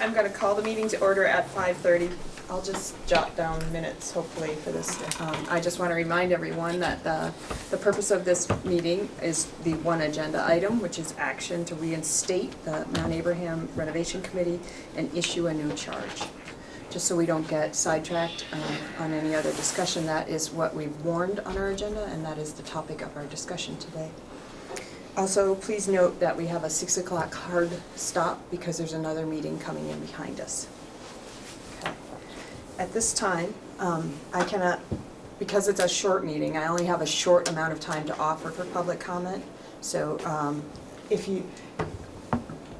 I'm going to call the meeting to order at 5:30. I'll just jot down minutes, hopefully, for this. I just want to remind everyone that the purpose of this meeting is the one agenda item, which is action to reinstate the Mount Abraham Renovation Committee and issue a new charge. Just so we don't get sidetracked on any other discussion, that is what we've warned on our agenda, and that is the topic of our discussion today. Also, please note that we have a 6 o'clock hard stop because there's another meeting coming in behind us. Okay. At this time, I cannot, because it's a short meeting, I only have a short amount of time to offer for public comment. So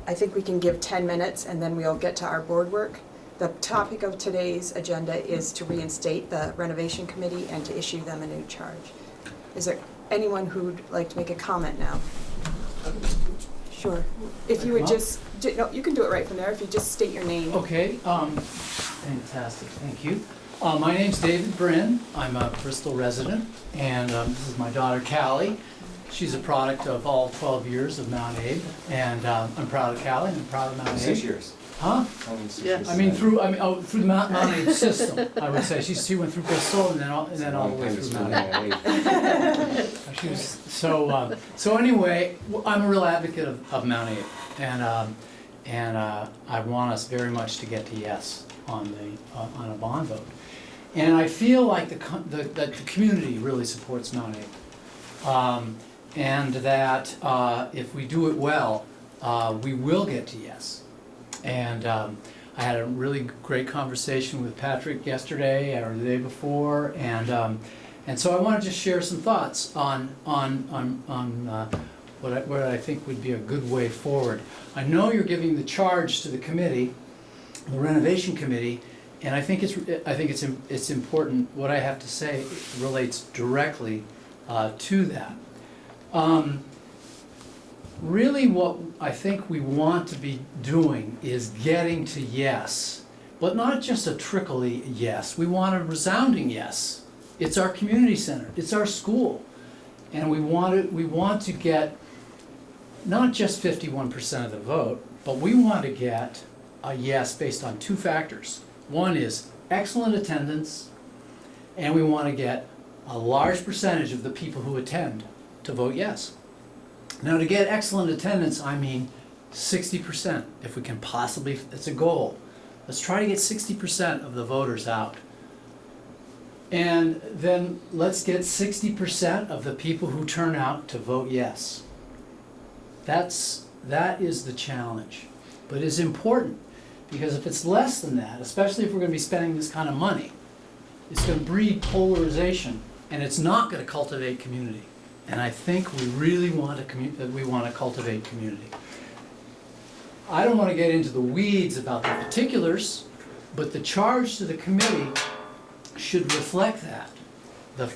I think we can give 10 minutes and then we'll get to our board work. The topic of today's agenda is to reinstate the Renovation Committee and to issue them a new charge. Is there anyone who'd like to make a comment now? Sure. If you would just, no, you can do it right from there, if you just state your name. Okay, fantastic, thank you. My name's David Bryn. I'm a Bristol resident, and this is my daughter Callie. She's a product of all 12 years of Mount Abe, and I'm proud of Callie and I'm proud of Mount Abe. 6 years. Huh? Yes. I mean through the Mount Abe system, I would say. She went through Bristol and then all the way through Mount Abe. She was, so anyway, I'm a real advocate of Mount Abe, and I want us very much to get to yes on a bond vote. And I feel like that the community really supports Mount Abe, and that if we do it well, we will get to yes. And I had a really great conversation with Patrick yesterday or the day before, and so I want to just share some thoughts on what I think would be a good way forward. I know you're giving the charge to the committee, the Renovation Committee, and I think it's important. What I have to say relates directly to that. Really what I think we want to be doing is getting to yes, but not just a trickly yes. We want a resounding yes. It's our community center, it's our school, and we want to get not just 51% of the vote, but we want to get a yes based on two factors. One is excellent attendance, and we want to get a large percentage of the people who attend to vote yes. Now, to get excellent attendance, I mean 60%, if we can possibly, it's a goal. Let's try to get 60% of the voters out. And then let's get 60% of the people who turn out to vote yes. That is the challenge. But it's important, because if it's less than that, especially if we're going to be spending this kind of money, it's going to breed polarization, and it's not going to cultivate community. And I think we really want to cultivate community. I don't want to get into the weeds about the particulars, but the charge to the committee should reflect that.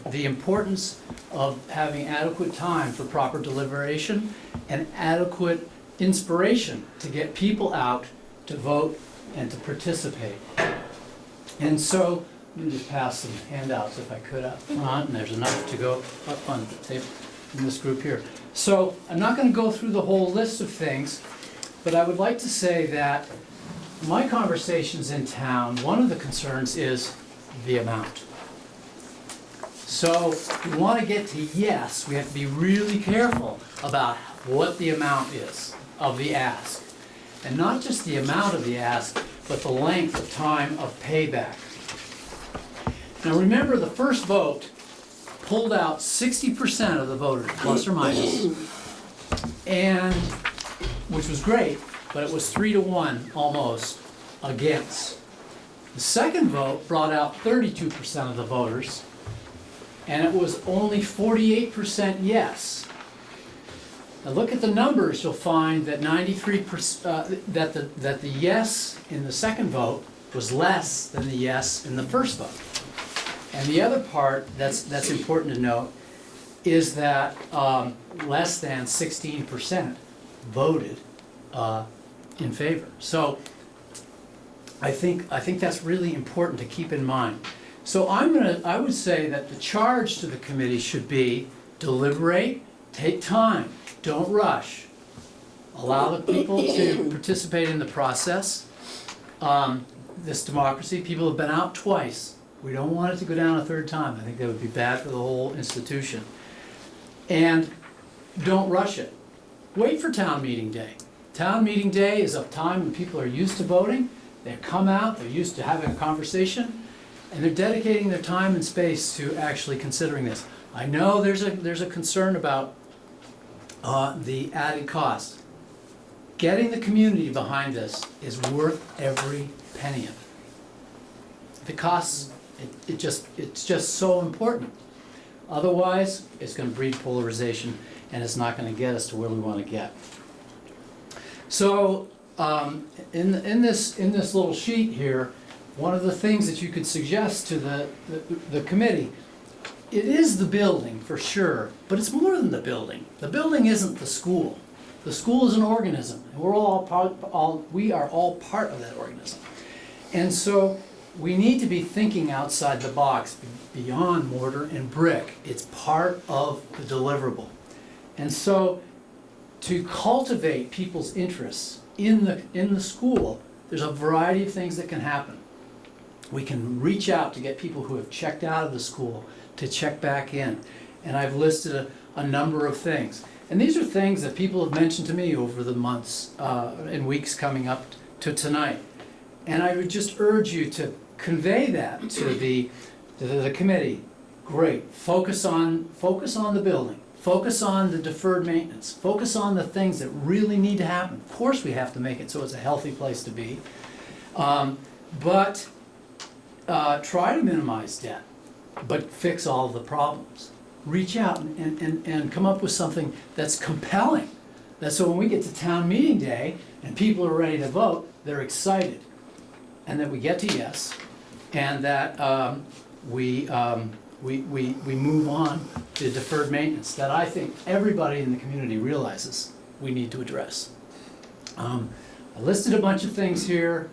The importance of having adequate time for proper deliberation and adequate inspiration to get people out to vote and to participate. And so, let me just pass some handouts if I could up front, and there's enough to go up on the table in this group here. So I'm not going to go through the whole list of things, but I would like to say that my conversations in town, one of the concerns is the amount. So if we want to get to yes, we have to be really careful about what the amount is of the ask. And not just the amount of the ask, but the length of time of payback. Now remember, the first vote pulled out 60% of the voters, plus or minus, and which was great, but it was 3-1 almost against. The second vote brought out 32% of the voters, and it was only 48% yes. Now look at the numbers, you'll find that 93% that the yes in the second vote was less than the yes in the first vote. And the other part that's important to note is that less than 16% voted in favor. So I think that's really important to keep in mind. So I would say that the charge to the committee should be deliberate, take time, don't rush, allow the people to participate in the process, this democracy. People have been out twice. We don't want it to go down a third time. I think that would be bad for the whole institution. And don't rush it. Wait for town meeting day. Town meeting day is a time when people are used to voting. They come out, they're used to having a conversation, and they're dedicating their time and space to actually considering this. I know there's a concern about the added cost. Getting the community behind this is worth every penny of it. The costs, it's just so important. Otherwise, it's going to breed polarization, and it's not going to get us to where we want to get. So, in this little sheet here, one of the things that you could suggest to the committee, it is the building for sure, but it's more than the building. The building isn't the school. The school is an organism, and we are all part of that organism. And so we need to be thinking outside the box, beyond mortar and brick. It's part of the deliverable. And so to cultivate people's interests in the school, there's a variety of things that can happen. We can reach out to get people who have checked out of the school to check back in. And I've listed a number of things. And these are things that people have mentioned to me over the months and weeks coming up to tonight. And I would just urge you to convey that to the committee. Great. Focus on the building. Focus on the deferred maintenance. Focus on the things that really need to happen. Of course we have to make it so it's a healthy place to be. But try to minimize debt, but fix all of the problems. Reach out and come up with something that's compelling. That's so when we get to town meeting day and people are ready to vote, they're excited. And that we get to yes, and that we move on to deferred maintenance that I think everybody in the community realizes we need to address. I listed a bunch of things here.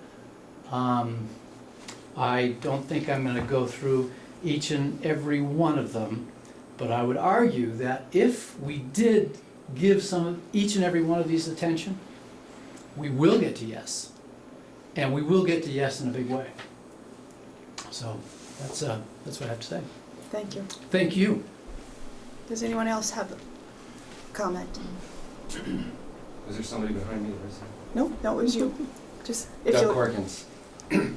I don't think I'm going to go through each and every one of them, but I would argue that if we did give each and every one of these attention, we will get to yes. And we will get to yes in a big way. So that's what I have to say. Thank you. Thank you. Does anyone else have a comment? Was there somebody behind me? No, it was you. Just if Doug you. Corkins.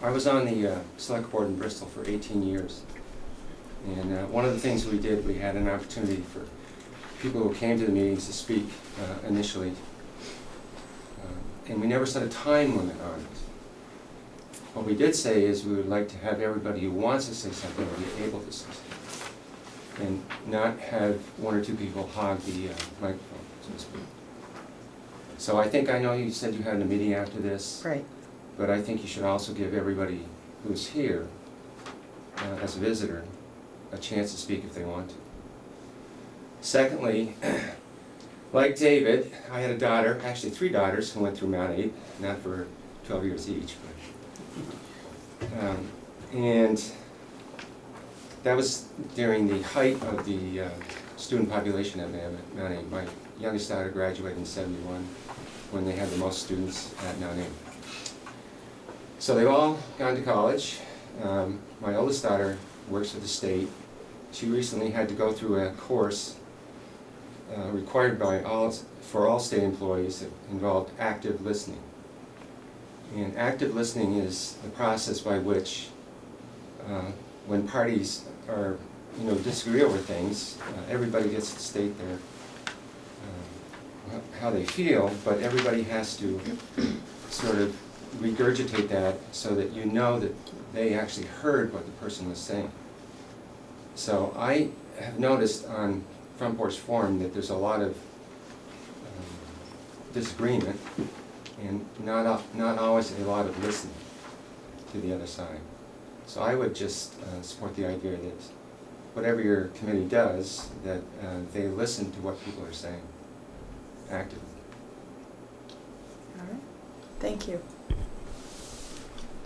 I was on the select board in Bristol for 18 years. And one of the things we did, we had an opportunity for people who came to the meetings to speak initially. And we never set a time limit on it. What we did say is we would like to have everybody who wants to say something be able to say something, and not have one or two people hog the microphone, so to speak. So I think, I know you said you had a meeting after this, Right. but I think you should also give everybody who's here as a visitor a chance to speak if they want to. Secondly, like David, I had a daughter, actually 3 daughters, who went through MtAbe, not for 12 years each, but and that was during the height of the student population at MtAbe. My youngest daughter graduated in '71 when they had the most students at MtAbe. So they've all gone to college. My oldest daughter works for the state. She recently had to go through a course required for all state employees that involved active listening. And active listening is the process by which, when parties are, disagree over things, everybody gets to state their how they feel, but everybody has to sort of regurgitate that so that you know that they actually heard what the person was saying. So I have noticed on Front Porch Forum that there's a lot of disagreement and not always a lot of listening to the other side. So I would just support the idea that whatever your committee does, that they listen to what people are saying actively. All right. Thank you.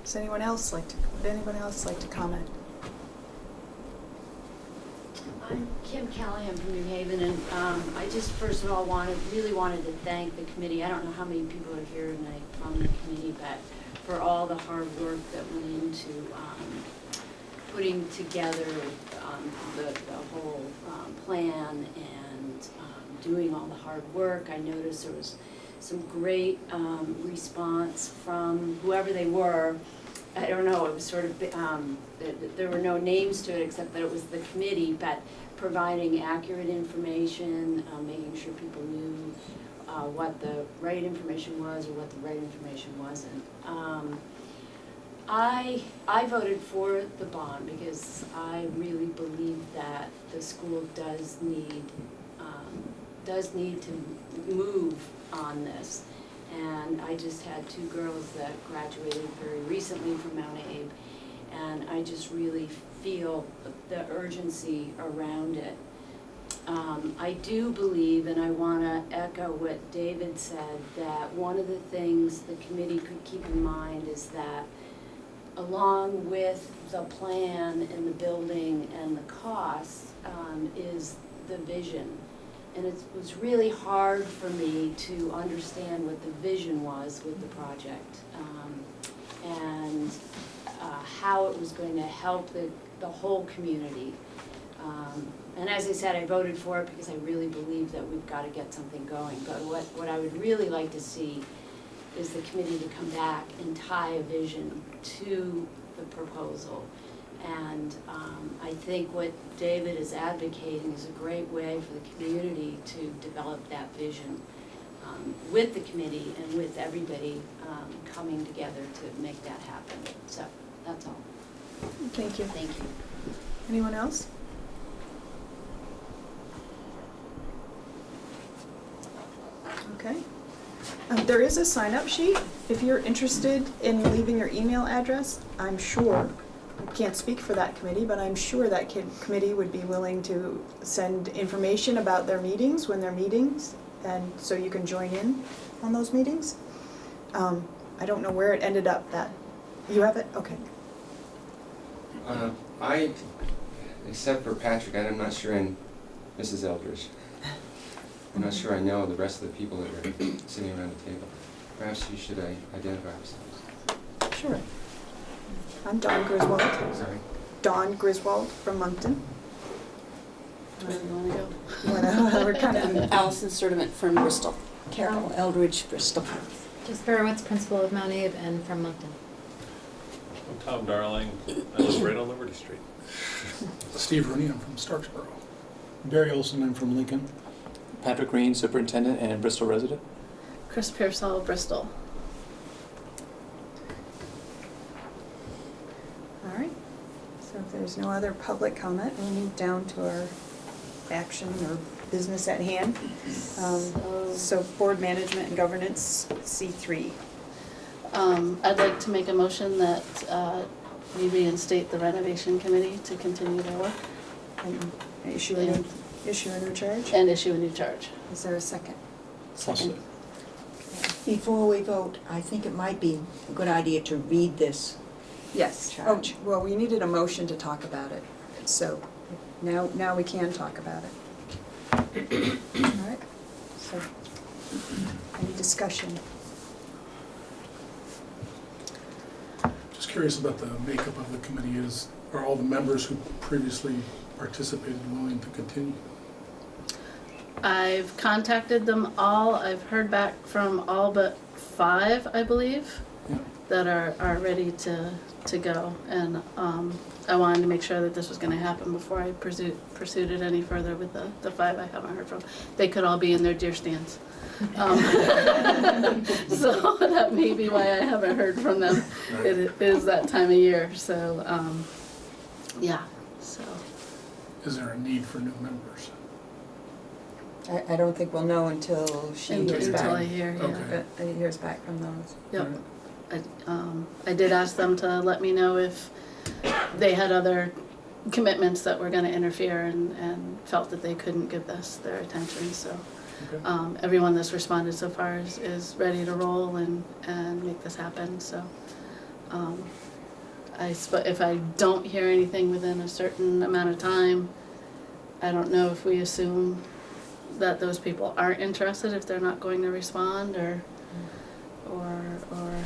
Would anyone else like to comment? I'm Kim Callahan from New Haven, and I just first of all really wanted to thank the committee. I don't know how many people are here tonight from the committee, but for all the hard work that went into putting together the whole plan and doing all the hard work. I noticed there was some great response from whoever they were. I don't know, it was sort of, there were no names to it except that it was the committee, but providing accurate information, making sure people knew what the right information was or what the right information wasn't. I voted for the bond because I really believe that the school does need to move on this. And I just had 2 girls that graduated very recently from Mount Abe, and I just really feel the urgency around it. I do believe, and I want to echo what David said, that one of the things the committee could keep in mind is that along with the plan and the building and the costs is the vision. And it was really hard for me to understand what the vision was with the project and how it was going to help the whole community. And as I said, I voted for it because I really believe that we've got to get something going. But what I would really like to see is the committee to come back and tie a vision to the proposal. And I think what David is advocating is a great way for the community to develop that vision with the committee and with everybody coming together to make that happen. So that's all. Thank you. Thank you. Anyone else? Okay. There is a sign-up sheet. If you're interested in leaving your email address, I'm sure, I can't speak for that committee, but I'm sure that committee would be willing to send information about their meetings when they're meetings, and so you can join in on those meetings. I don't know where it ended up that, you have it? Okay. Except for Patrick, I'm not sure, and Mrs. Eldridge. I'm not sure I know the rest of the people that are sitting around the table. Perhaps you should identify yourselves. Sure. I'm Dawn Griswold. Sorry. Dawn Griswold from Moncton. Where do you want to go? We're kind of Allison Sturdivant from Bristol. Carol Eldridge, Bristol. Just Berowitz, principal of Mount Abe and from Moncton. I'm Tom Darling. I live right on Liberty Street. Steve Rooney, I'm from Starksboro. Barry Olson, I'm from Lincoln. Patrick Green, superintendent and Bristol resident. Chris Pearsall, Bristol. All right. So if there's no other public comment, we'll move down to our action or business at hand. So board management and governance, C3. I'd like to make a motion that we reinstate the renovation committee to continue their work And issue a new charge. and issue a new charge. Is there a second? Second. Before we vote, I think it might be a good idea to read this. Yes. Charge. Oh, well, we needed a motion to talk about it, so now we can talk about it. All right. So, any discussion? Just curious about the makeup of the committee. Are all the members who previously participated willing to continue? I've contacted them all. I've heard back from all but 5, I believe, Yeah. that are ready to go. And I wanted to make sure that this was going to happen before I pursued it any further with the 5 I haven't heard from. They could all be in their deer stands. So that may be why I haven't heard from them. It is that time of year. So, yeah. So. Is there a need for new members? I don't think we'll know until she hears Until I back. hear, yeah. Okay. Hears back from those. Yep. I did ask them to let me know if they had other commitments that were going to interfere and felt that they couldn't give this their attention. So Okay. everyone that's responded so far is ready to roll and make this happen. So if I don't hear anything within a certain amount of time, I don't know if we assume that those people aren't interested if they're not going to respond, or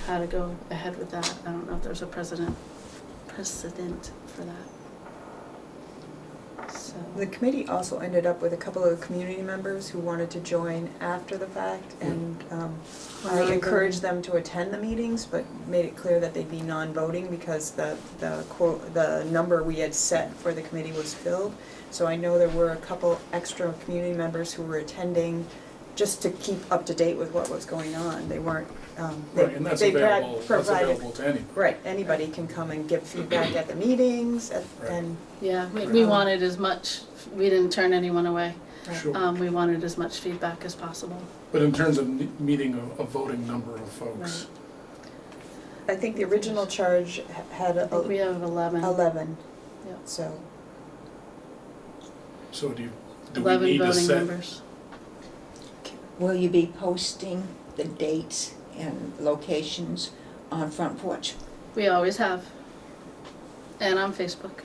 how to go ahead with that. I don't know if there's a precedent for that. So, The committee also ended up with a couple of community members who wanted to join after the fact, and I encouraged them to attend the meetings, but made it clear that they'd be non-voting because the number we had set for the committee was filled. So I know there were a couple extra community members who were attending just to keep up to date with what was going on. They weren't, Right, and that's they had available, that's provided. available to anybody. Right, anybody can come and give feedback at the meetings, and, yeah, we wanted as much, we didn't turn anyone away. right. Sure. We wanted as much feedback as possible. But in terms of meeting a voting number of folks, I think the original charge had I think we have 11. 11, Yep. so. so do we 11 need to voting set? members. Will you be posting the dates and locations on Front Porch? We always have. And on Facebook.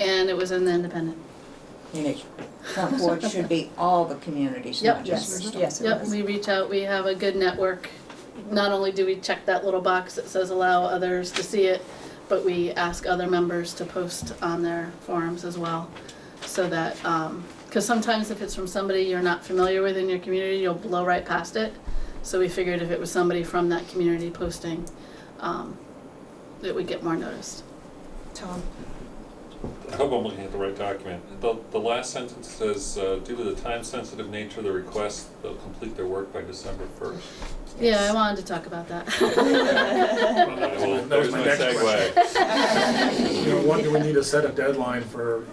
And it was in the Independent. And it, Front Porch should be all the communities, Yep. not just Yes, Bristol. yes, it Yep, was. we reach out, we have a good network. Not only do we check that little box that says allow others to see it, but we ask other members to post on their forums as well. So that, because sometimes if it's from somebody you're not familiar with in your community, you'll blow right past it. So we figured if it was somebody from that community posting, it would get more noticed. Tom? I hope I'm looking at the right document. The last sentence says, due to the time-sensitive nature of the request, they'll complete their work by December 1st. Yeah, I wanted to talk about that. Well, That was there's my my next segue. You know, do we need to set a deadline for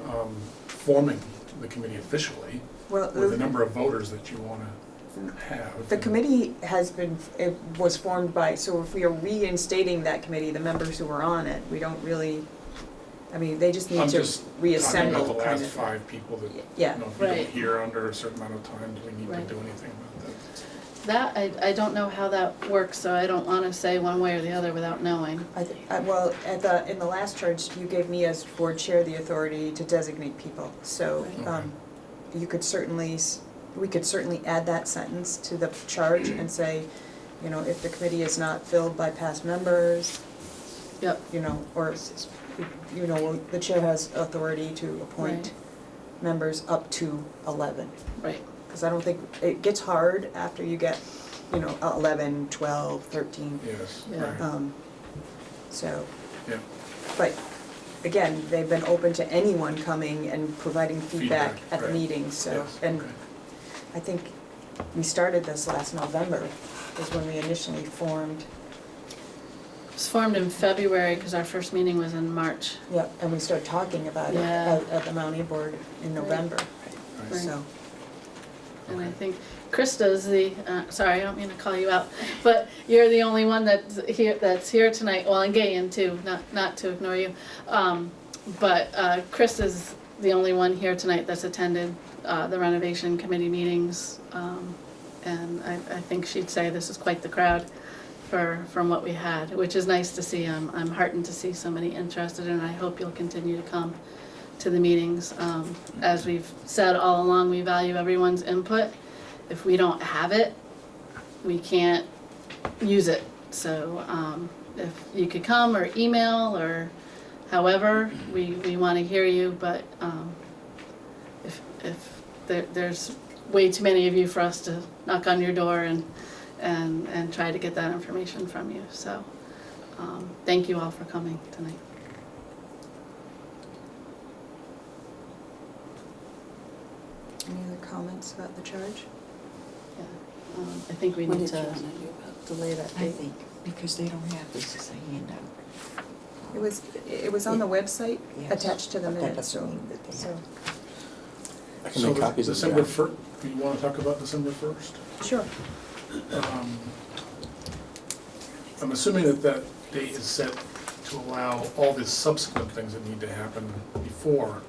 forming the committee officially Well, with the number of voters that you want to have? the committee has been, it was formed by, so if we are reinstating that committee, the members who were on it, we don't really, I mean, they just need I'm to just reassemble. talking about the kind last of. 5 people that, Yeah. you know, if we Right. don't hear under a certain amount of time, do we need Right. to do anything about that? That, I don't know how that works, so I don't want to say one way or the other without knowing. Well, in the last charge, you gave me as board chair the authority to designate people, so, Right. you could certainly, we could certainly add that sentence to the charge and say, you know, if the committee is not filled by past members, Yep, you know, or, you know, the chair has authority to appoint Right. members up to 11. right. Because I don't think, it gets hard after you get, you know, 11, 12, 13. Yes, Yeah. right. So, Yeah. but again, they've been open to anyone coming and providing feedback Feedback, at the right. meetings, so. Yes, And okay. I think we started this last November, is when we initially formed. It was formed in February because our first meeting was in March. Yep, and we started talking about it Yeah. at the Mount A board in November, Right. so. And I think Krista's the, sorry, I don't mean to call you out, but you're the only one that's here tonight, well, and Gayan too, not to ignore you. But Krista's the only one here tonight that's attended the renovation committee meetings. And I think she'd say this is quite the crowd from what we had, which is nice to see. I'm heartened to see so many interested, and I hope you'll continue to come to the meetings. As we've said all along, we value everyone's input. If we don't have it, we can't use it. So if you could come or email or however, we want to hear you, but if there's way too many of you for us to knock on your door and try to get that information from you. So thank you all for coming tonight. Any other comments about the charge? Yeah. I think we What need did you to wanna do about delay that I date. think, because they don't have this as a handout. It was on the website, Yes, attached to the but that minutes, doesn't so, mean that they so, have. I can So make copies of December that. do you want to talk about December 1st? sure. I'm assuming that date is set to allow all the subsequent things that need to happen before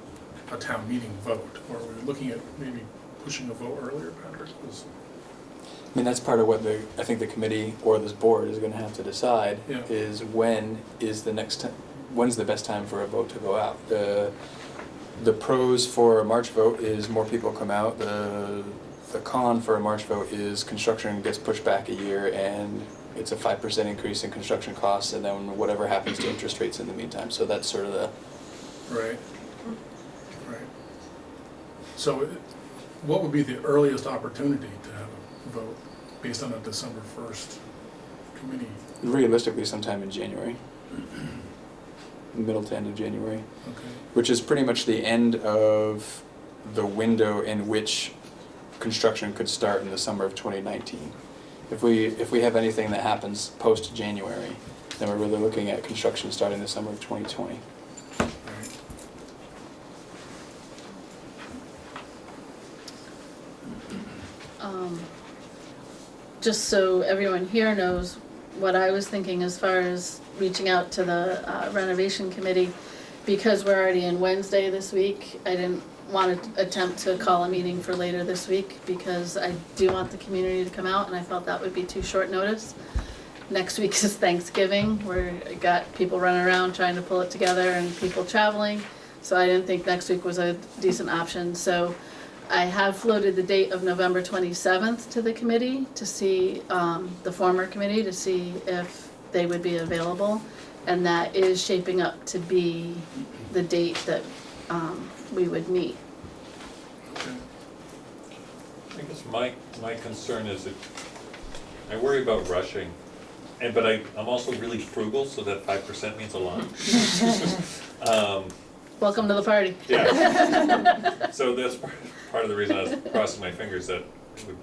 a town meeting vote, or are we looking at maybe pushing a vote earlier, Patrick? I mean, that's part of what I think the committee or this board is gonna have to decide, Yeah. is when's the best time for a vote to go out? The pros for a March vote is more people come out, the the con for a March vote is construction gets pushed back a year and it's a 5% increase in construction costs and then whatever happens to interest rates in the meantime. So that's sort of the, Right. Right. So what would be the earliest opportunity to have a vote based on a December 1st committee? realistically sometime in January. Middle to end of January. Okay. Which is pretty much the end of the window in which construction could start in the summer of 2019. If we have anything that happens post-January, then we're really looking at construction starting the summer of 2020. Right. Just so everyone here knows what I was thinking as far as reaching out to the renovation committee, because we're already in Wednesday this week, I didn't want to attempt to call a meeting for later this week because I do want the community to come out and I felt that would be too short notice. Next week is Thanksgiving, where I got people running around trying to pull it together and people traveling, so I didn't think next week was a decent option. So I have floated the date of November 27th to the committee to see, the former committee, to see if they would be available. And that is shaping up to be the date that we would meet. Okay. I guess my concern is that I worry about rushing, but I'm also really frugal, so that 5% means a lot. Welcome to the party. Yeah. So that's part of the reason I was crossing my fingers that it would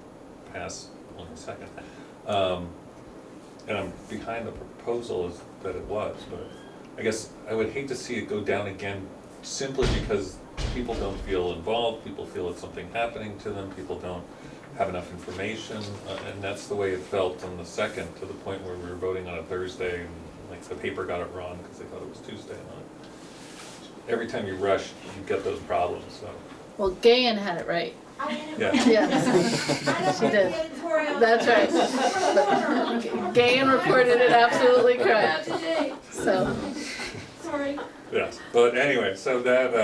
pass on the second. And I'm behind the proposal is that it was, but I guess I would hate to see it go down again simply because people don't feel involved, people feel it's something happening to them, people don't have enough information, and that's the way it felt on the second, to the point where we were voting on a Thursday and like the paper got it wrong because they thought it was Tuesday. Every time you rush, you get those problems, so. Well, Gayan had it right. Yeah. Yes, she did. That's right. Gayan reported it absolutely correct. So, Sorry. Yeah, but anyway, so that,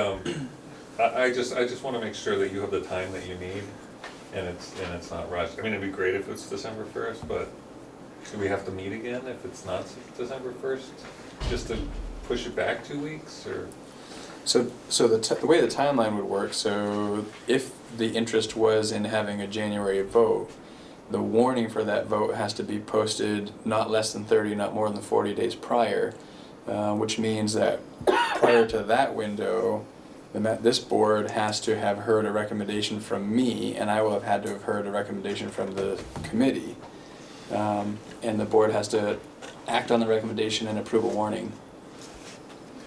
I just wanna make sure that you have the time that you need, and it's not rushed. I mean, it'd be great if it's December 1st, but do we have to meet again if it's not December 1st? Just to push it back 2 weeks, or? So the way the timeline would work, so if the interest was in having a January vote, the warning for that vote has to be posted not less than 30, not more than 40 days prior, which means that prior to that window, this board has to have heard a recommendation from me, and I will have had to have heard a recommendation from the committee. And the board has to act on the recommendation and approve a warning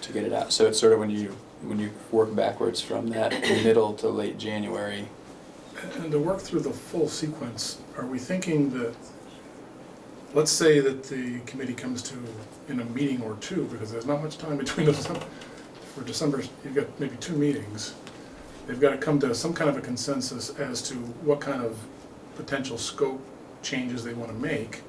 to get it out. So it's sort of when you work backwards from that middle to late January. And to work through the full sequence, are we thinking that, let's say that the committee comes to in a meeting or two, because there's not much time between those, for December, you've got maybe 2 meetings. They've got to come to some kind of a consensus as to what kind of potential scope changes they want to make.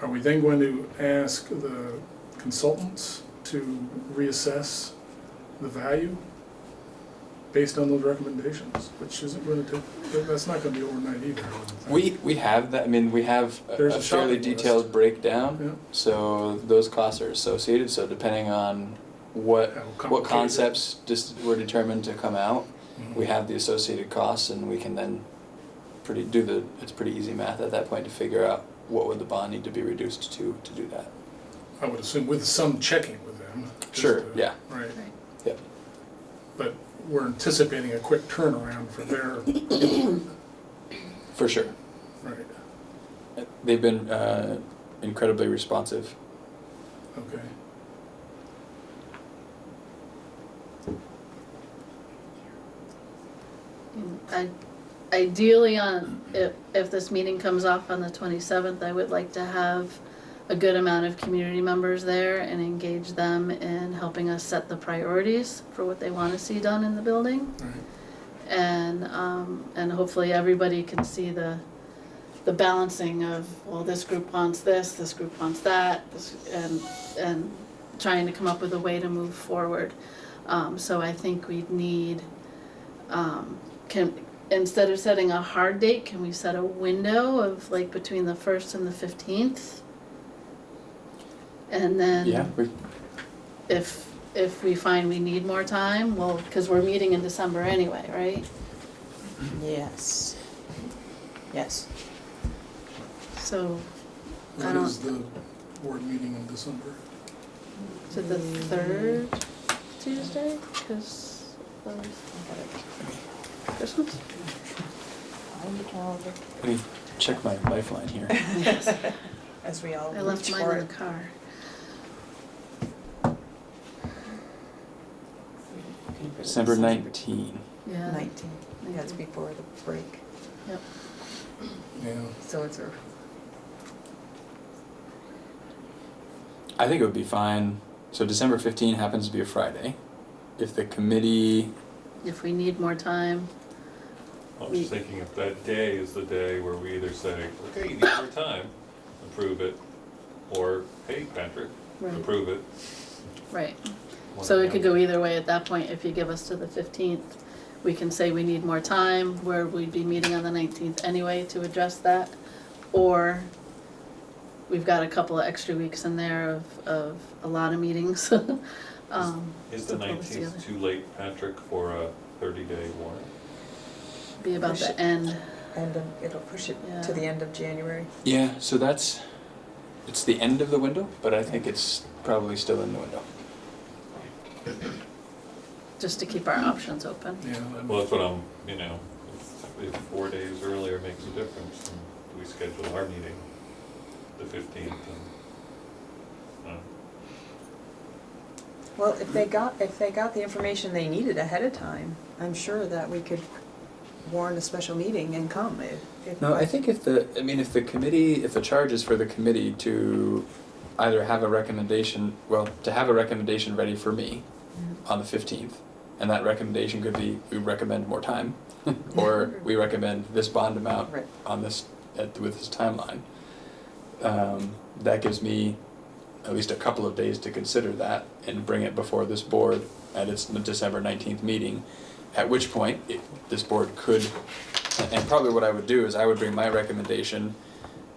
Are we then going to ask the consultants to reassess the value based on those recommendations, which isn't going to take, that's not going to be overnight either. I wouldn't think. We have that, I mean, we have There's a a fairly shopping detailed list. breakdown, Yeah. so those costs are associated, so depending on what How what complicated. concepts were determined to come out, Mhm. we have the associated costs, and we can then it's pretty easy math at that point to figure out what would the bond need to be reduced to do that. I would assume with some checking with them. just Sure, to- yeah. Right. Yep. But we're anticipating a quick turnaround for their, For sure. right, They've been incredibly responsive. okay. Ideally, if this meeting comes off on the 27th, I would like to have a good amount of community members there and engage them in helping us set the priorities for what they want to see done in the building. Right. And hopefully everybody can see the balancing of, well, this group wants this group wants that, and trying to come up with a way to move forward. So I think we'd need, instead of setting a hard date, can we set a window of like between the 1st and the 15th? And then Yeah, if we find we need more time, well, because we're meeting in December anyway, right? Yes. Yes. So, I When don't, is the board meeting in December? is it the 3rd Tuesday? Because of Christmas? On the calendar. let me check my lifeline here. As we all I left reach mine for in it. the car. December 19. Yeah. 19. That's before the break. Yep. Yeah. So it's a, I think it would be fine. So December 15 happens to be a Friday. If the committee, If we need more time, I was just thinking if that day is the day where we either say, okay, you need more time, approve it, or, hey, Patrick, right, approve it. right. One So or it the could other. go either way at that point. If you give us to the 15th, we can say we need more time, where we'd be meeting on the 19th anyway to address that. Or we've got a couple of extra weeks in there of a lot of meetings. Is the to pull this together. 19th too late, Patrick, for a 30-day warrant? Be about the end. it'll push it Yeah. to the end of January. yeah, so it's the end of the window, but I think it's probably still in the window. Just to keep our options open. Yeah. Well, that's what I'm, if 4 days earlier makes a difference, then do we schedule our meeting the 15th and, Well, if they got the information they needed ahead of time, I'm sure that we could warn a special meeting and come if. No, I think if the charge is for the committee to either have a recommendation, to have a recommendation ready for me on the 15th, and that recommendation could be, we recommend more time, or we recommend this bond amount Right. on this, with this timeline. That gives me at least a couple of days to consider that and bring it before this board at its December 19th meeting, at which point this board could, and probably what I would do is I would bring my recommendation,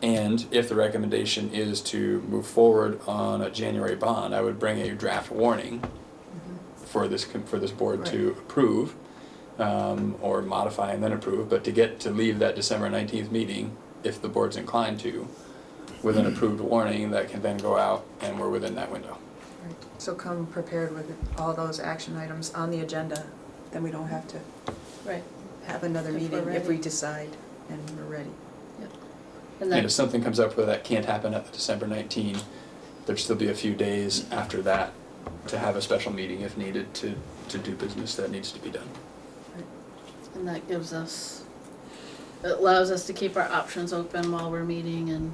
and if the recommendation is to move forward on a January bond, I would bring a draft warning for this board to approve, or modify and then approve, but to leave that December 19th meeting, if the board's inclined to, with an approved warning that can then go out and we're within that window. Right. So come prepared with all those action items on the agenda, then we don't have to Right. have another If we're meeting if ready. we decide and we're ready. And And if then, something comes up where that can't happen at the December 19, there'd still be a few days after that to have a special meeting if needed to do business that needs to be done. and that gives us, it allows us to keep our options open while we're meeting and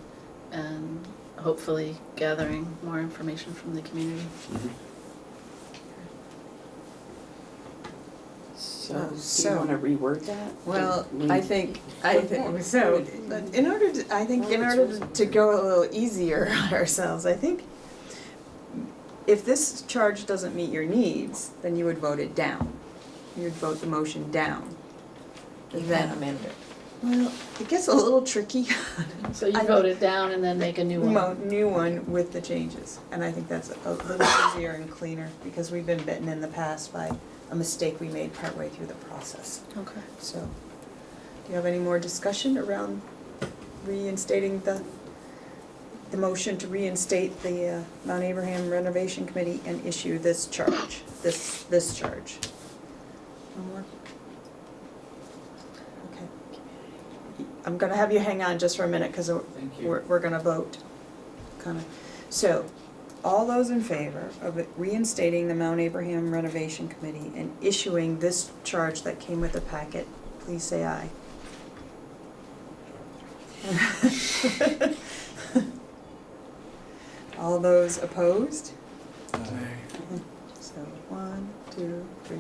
hopefully gathering more information from the community. So, do So- you wanna reword that? Well, Do we- I think, so, in order to go a little easier on ourselves, I think if this charge doesn't meet your needs, then you would vote it down. You would vote the motion down. You Then- can amend it. Well, it gets a little tricky. So you I- vote it down and then make a new one. New one with the changes, and I think that's a little easier and cleaner, because we've been bitten in the past by a mistake we made partway through the process. Okay. So, do you have any more discussion around reinstating the motion to reinstate the Mount Abraham Renovation Committee and issue this charge, this charge? No more? Okay. I'm gonna have you hang on just for a minute, because we're gonna vote, kind of. So, all those in favor of it reinstating the Mount Abraham Renovation Committee and issuing this charge that came with the packet, please say aye. All those opposed? So 1, 2, 3,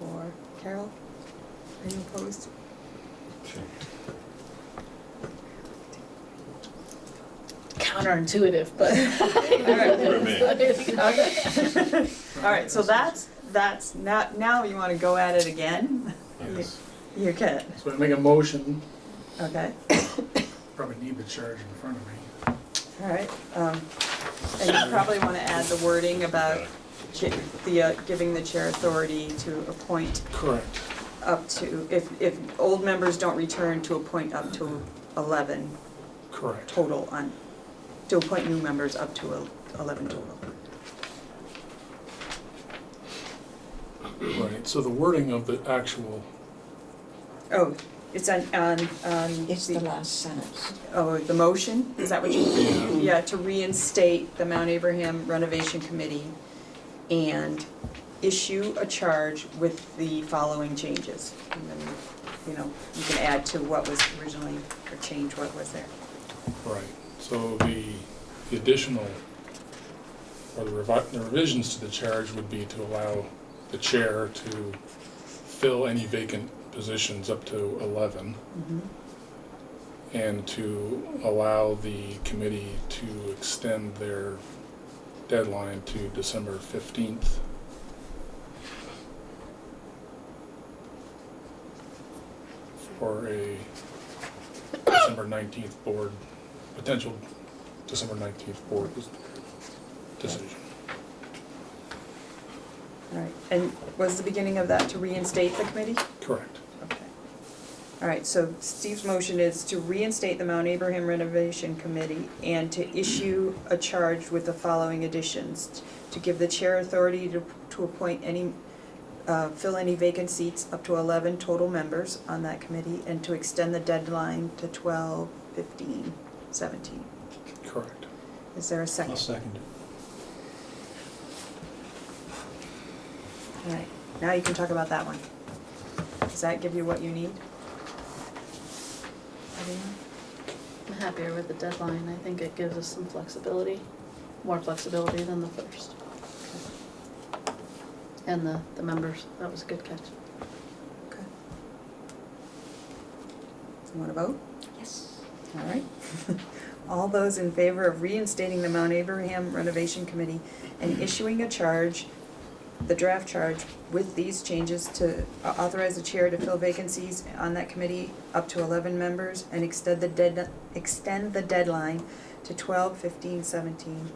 4. Carol, are you opposed? Sure. Counterintuitive, but. For me. All right, so that's, now you wanna go at it again? Yes. You can, So I make a motion, okay, probably need the charge in front of me. all right. And you probably want to add the wording about giving the chair authority to appoint Correct. up to, if old members don't return, to appoint up to 11 Correct. total to appoint new members up to 11 total. Right, so the wording of the actual, Oh, it's on It's the last sentence. oh, the motion, is that what you? Yeah. Yeah, to reinstate the Mount Abraham Renovation Committee and issue a charge with the following changes. And then, you know, you can add to what was originally, or change what was there. right, so the additional, or the revisions to the charge would be to allow the chair to fill any vacant positions up to 11, and to allow the committee to extend their deadline to December 15th. For a December 19th board, potential December 19th board decision. All right, and was the beginning of that to reinstate the committee? Correct. Okay. All right, so Steve's motion is to reinstate the Mount Abraham Renovation Committee and to issue a charge with the following additions. To give the chair authority to appoint any, fill any vacant seats up to 11 total members on that committee, and to extend the deadline to 12/15/17. Correct. Is there a second? I'll second it. All right, now you can talk about that one. Does that give you what you need? Everyone? I'm happier with the deadline. I think it gives us some flexibility, more flexibility than the first. And the members, that was a good catch. Okay. You want to vote? Yes. All right. All those in favor of reinstating the Mount Abraham Renovation Committee and issuing a charge, the draft charge with these changes, to authorize the chair to fill vacancies on that committee up to 11 members and extend the deadline to 12/15/17.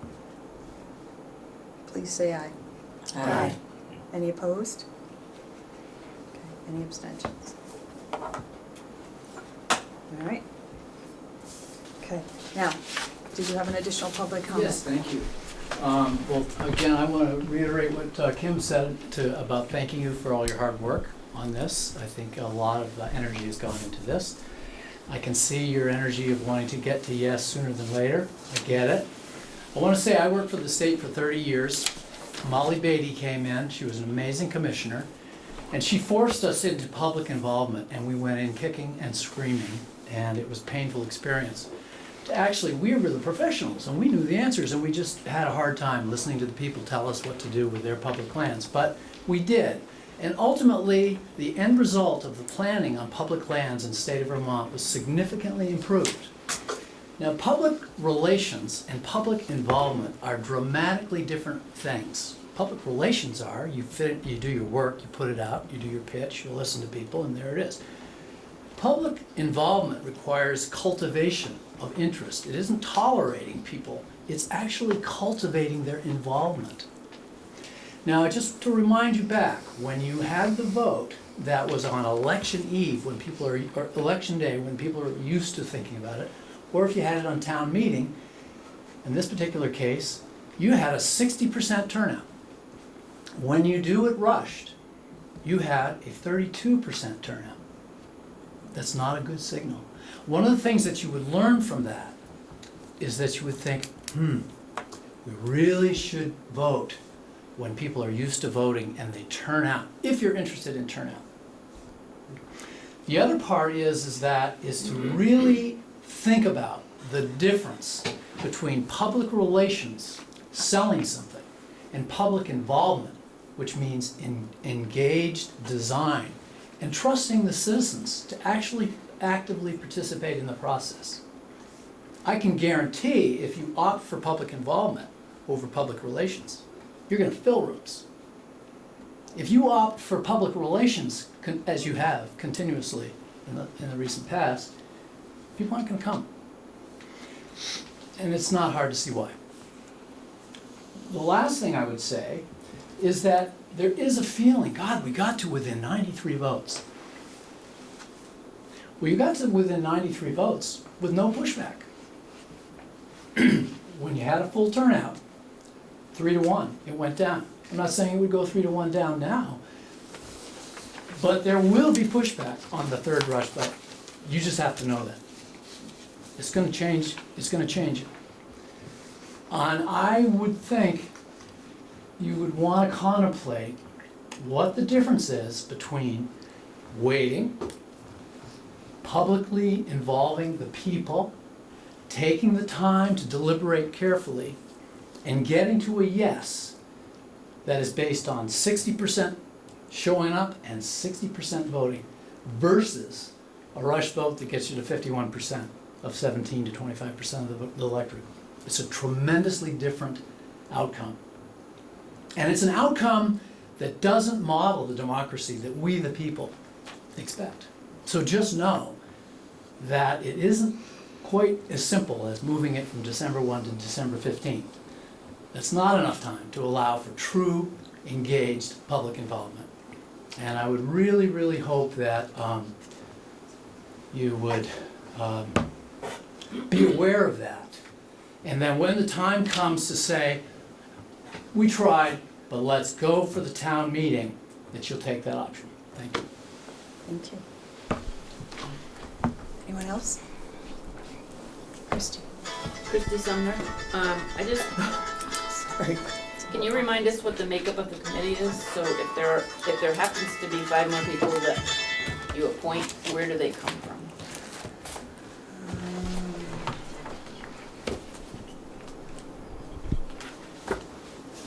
Please say aye. Aye. Any opposed? Okay, any abstentions? All right. Okay, now, did you have an additional public comment? Yes, thank you. Well, again, I want to reiterate what Kim said about thanking you for all your hard work on this. I think a lot of energy has gone into this. I can see your energy of wanting to get to yes sooner than later. I get it. I want to say I worked for the state for 30 years. Molly Beatty came in. She was an amazing commissioner. And she forced us into public involvement, and we went in kicking and screaming, and it was a painful experience. Actually, we were the professionals, and we knew the answers, and we just had a hard time listening to the people tell us what to do with their public lands. But we did. And ultimately, the end result of the planning on public lands in the state of Vermont was significantly improved. Now, public relations and public involvement are dramatically different things. Public relations are, you do your work, you put it out, you do your pitch, you listen to people, and there it is. Public involvement requires cultivation of interest. It isn't tolerating people, it's actually cultivating their involvement. Now, just to remind you back, when you had the vote that was on election eve, when people are, or election day, when people are used to thinking about it, or if you had it on town meeting, in this particular case, you had a 60% turnout. When you do it rushed, you had a 32% turnout. That's not a good signal. One of the things that you would learn from that is that you would think, we really should vote when people are used to voting and they turn out, if you're interested in turnout. The other part is to really think about the difference between public relations, selling something, and public involvement, which means engaged design, and trusting the citizens to actually actively participate in the process. I can guarantee if you opt for public involvement over public relations, you're going to fill rooms. If you opt for public relations, as you have continuously in the recent past, people aren't gonna come. And it's not hard to see why. The last thing I would say is that there is a feeling, God, we got to within 93 votes. Well, you got to within 93 votes with no pushback. When you had a full turnout, 3-1, it went down. I'm not saying it would go 3-1 down now, but there will be pushback on the third rush vote. You just have to know that. It's gonna change, it's gonna change it. And I would think you would wanna contemplate what the difference is between waiting, publicly involving the people, taking the time to deliberate carefully, and getting to a yes that is based on 60% showing up and 60% voting versus a rush vote that gets you to 51% of 17 to 25% of the electorate. It's a tremendously different outcome. And it's an outcome that doesn't model the democracy that we, the people, expect. So just know that it isn't quite as simple as moving it from December 1 to December 15. That's not enough time to allow for true, engaged public involvement. And I would really, really hope that you would be aware of that. And then when the time comes to say, we tried, but let's go for the town meeting, that you'll take that option. Thank you. Thank you. Anyone else? Christie. Christy Sumner. I just, Sorry. can you remind us what the makeup of the committee is? So if there happens to be 5 more people that you appoint, where do they come from?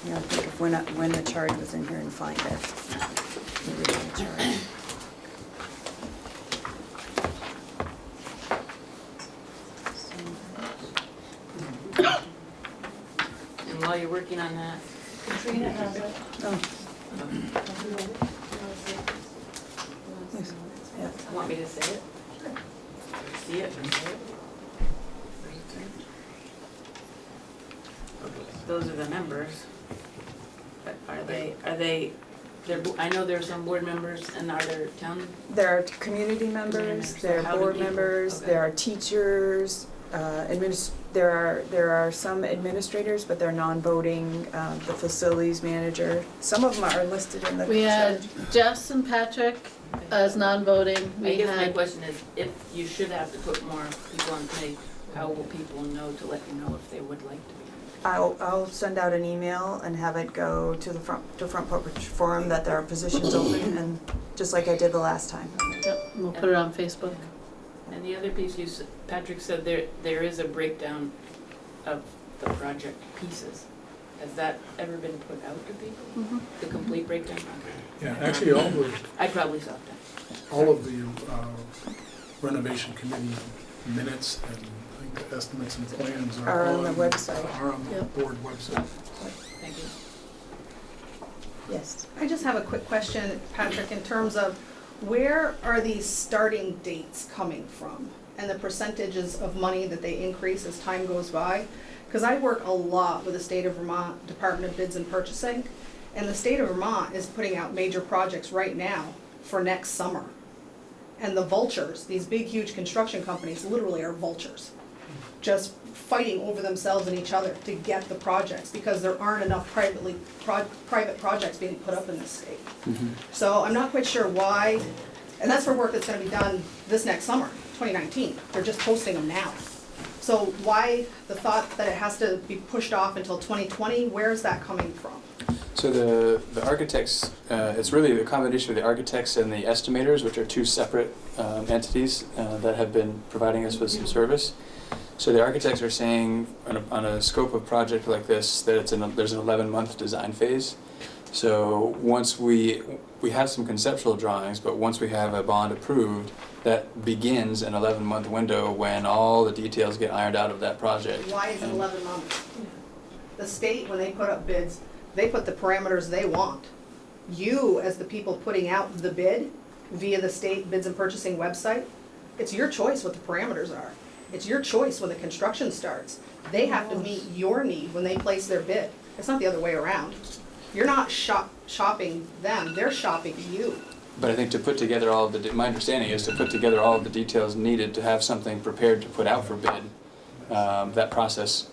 Yeah, I think if when the chart was in here and find it. The original chart. And while you're working on that, Katrina has it. Oh, yes. Yeah. want me to say it? See it? Those are the members. But I know there are some board members, and are there town? There are community members, there How are do board people- members, okay. there are teachers, there are some administrators, but they're non-voting, the facilities manager. Some of them are listed in the We had chart. Jess and Patrick as non-voting. I We guess my had, question is, if you should have to put more people on the committee, how will people know to let you know if they would like to be? I'll send out an email and have it go to the front porch forum that there are positions open, and just like I did the last time. yep, we'll put it on Facebook. And the other piece Patrick said there is a breakdown of the project pieces. Has that ever been put out to people? Mhm. The complete breakdown? Yeah, actually, I probably saw that. all of the renovation committee minutes and I think the estimates and plans Are on the website. Are on the Yep. board website. Thank you. Yes. I just have a quick question, Patrick, in terms of where are these starting dates coming from? And the percentages of money that they increase as time goes by? Because I work a lot with the state of Vermont Department of Bids and Purchasing, and the state of Vermont is putting out major projects right now for next summer. And the vultures, these big, huge construction companies, literally are vultures, just fighting over themselves and each other to get the projects, because there aren't enough private projects being put up in this state. So I'm not quite sure why, and that's for work that's gonna be done this next summer, 2019. They're just posting them now. So why the thought that it has to be pushed off until 2020? Where is that coming from? So the architects, it's really the combination of the architects and the estimators, which are two separate entities that have been providing us with some service. So the architects are saying on a scope of project like this that there's an 11-month design phase. So once we have some conceptual drawings, but once we have a bond approved, that begins an 11-month window when all the details get ironed out of that project. Why is it 11 months? The state, when they put up bids, they put the parameters they want. You, as the people putting out the bid via the state bids and purchasing website, it's your choice what the parameters are. It's your choice when the construction starts. They have to meet your need when they place their bid. It's not the other way around. You're not shopping them, they're shopping you. But I think to put together all of the, my understanding is to put together all of the details needed to have something prepared to put out for bid. That process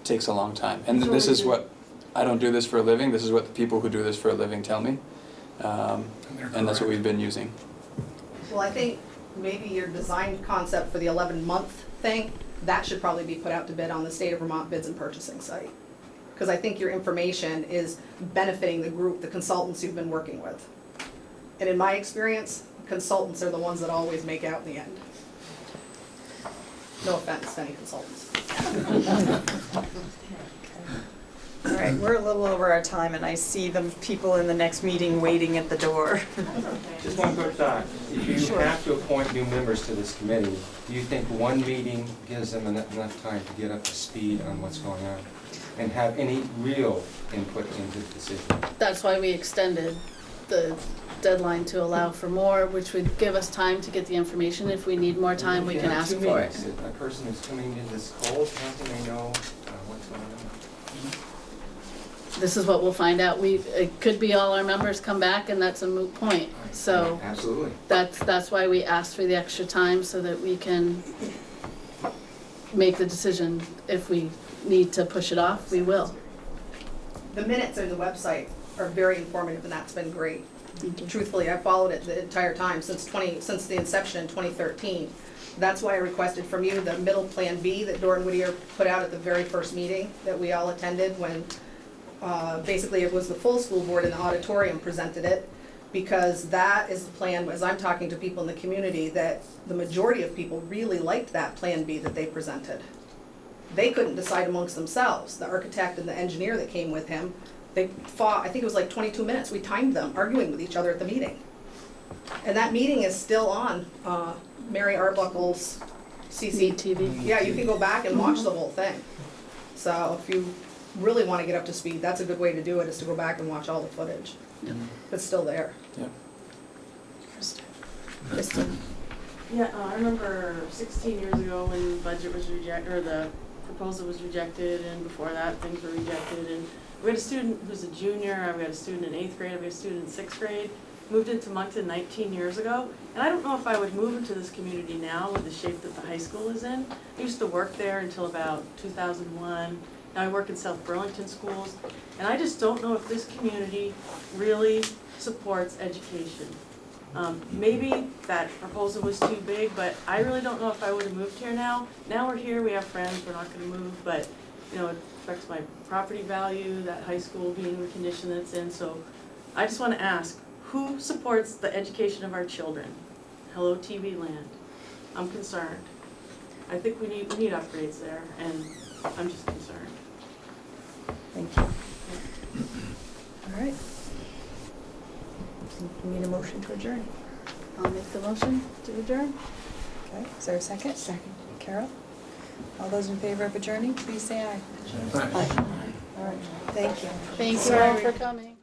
takes a long time. And this is what, I don't do this for a living, this is what the people who do this for a living tell me. And that's what we've been using. Well, I think maybe your design concept for the 11-month thing, that should probably be put out to bid on the State of Vermont bids and purchasing site. Because I think your information is benefiting the group, the consultants you've been working with. And in my experience, consultants are the ones that always make out in the end. No offense to any consultants. All right, we're a little over our time, and I see the people in the next meeting waiting at the door. Just one quick thought. If you Sure. have to appoint new members to this committee, do you think one meeting gives them enough time to get up to speed on what's going on and have any real input into the decision? That's why we extended the deadline to allow for more, which would give us time to get the information. If we need more time, we If can you have ask two for it. meetings, a person who's coming in this cold, how can they know what's going on? This is what we'll find out. It could be all our members come back and that's a moot point. So Absolutely. that's why we asked for the extra time so that we can make the decision. If we need to push it off, we will. The minutes on the website are very informative, and that's been great. Truthfully, I followed it the entire time since the inception in 2013. That's why I requested from you the middle Plan B that Doran Whittier put out at the very first meeting that we all attended when basically it was the full school board in the auditorium presented it, because that is the plan, as I'm talking to people in the community, that the majority of people really liked that Plan B that they presented. They couldn't decide amongst themselves. The architect and the engineer that came with him, they fought, I think it was like 22 minutes, we timed them, arguing with each other at the meeting. And that meeting is still on Mary Arbuckle's CCTV. Yeah, you can go back and watch the whole thing. So if you really want to get up to speed, that's a good way to do it, is to go back and watch all the footage. Yep. It's still there. Kristen. Yeah, I remember 16 years ago when the budget was rejected, or the proposal was rejected, and before that, things were rejected, and we had a student who's a junior, we had a student in 8th grade, we had a student in 6th grade, moved into Moncton 19 years ago, and I don't know if I would move into this community now with the shape that the high school is in. I used to work there until about 2001. Now I work in South Burlington schools, and I just don't know if this community really supports education. Maybe that proposal was too big, but I really don't know if I would have moved here now. Now we're here, we have friends, we're not gonna move, but, you know, it affects my property value, that high school being in the condition that it's in, so I just wanna ask, who supports the education of our children? Hello TV Land. I'm concerned. I think we need upgrades there, and I'm just concerned. Thank you. All right. We need a motion to adjourn. I'll make the motion to adjourn. Okay, is there a second? Second. Carol? All those in favor of adjourning, please say aye. Aye. All right, thank you. Thank you all for coming.